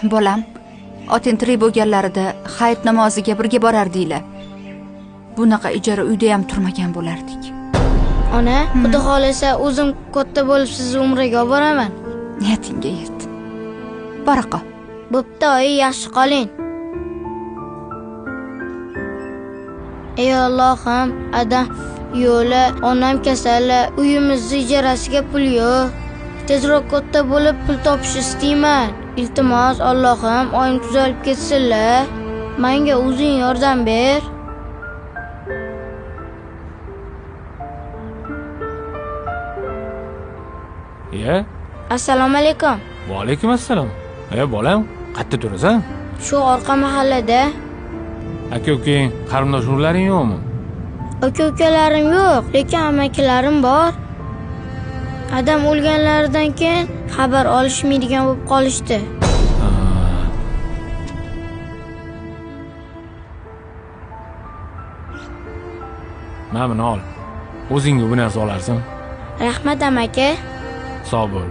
Bolam, oting tirik bo'lganlarida hayit namoziga birga borardinglar. Bunaqa ijara uyda ham turmagan bo'lardik. Ona, xudo xolasa o'zim katta bo'lib sizni umraga olib boraman. Niyatingga yet. Baraqa. Bo'pti, oyi, yaxshi qoling. Ey Allohim, adam yo'li, onam kasali, uyimizni ijarasiga pul yo'q. Tezroq katta bo'lib pul topish istayman. Iltimos, Allohim, oyim tuzalib ketsinlar. Menga o'zing yordam ber. Assalomu alaykum. Va alaykum assalom. Bolam, qayerda turasan? Shu orqa mahallada. Aka-ukang, qarindosh-urug'laring yo'qmi? Aka-ukalarim yo'q, lekin amakilarim bor. Adam o'lganlaridan keyin xabar olishmaydigan bo'lib qolishdi. Mana buni ol. O'zingga bu narsa olarsan. Rahmat amaki. Sog' bo'l.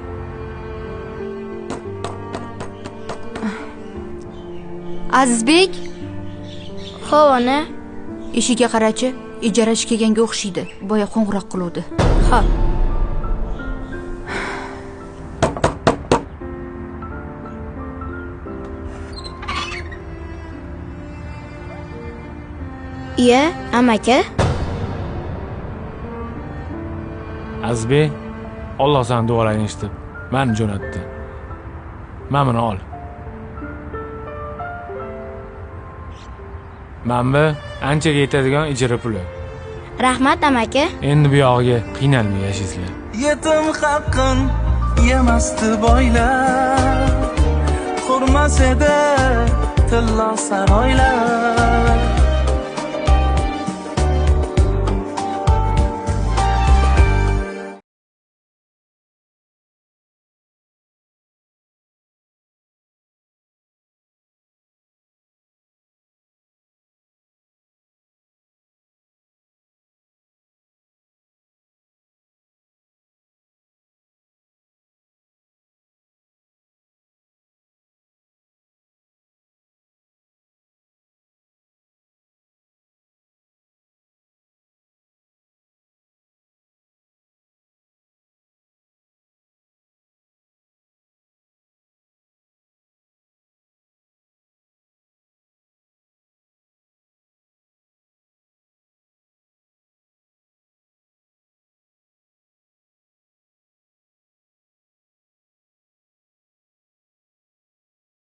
Azizbek, Xo'p, ona. ishiga qarachi, ijarachi kelganga o'xshaydi. Boya qo'ng'iroq qiluvdi. Xo'p. Iya, amaki. Azizbek, Alloh sen duolaringni eshitib, meni jo'natdi. Mana buni ol. Mana bu anchaga yetadigan ijara puli. Rahmat amaki. Endi bu yog'iga qiynalmay yashaysizlar. Yetim haqqin yemasdi boylar, qurmas edi tilla saroylar.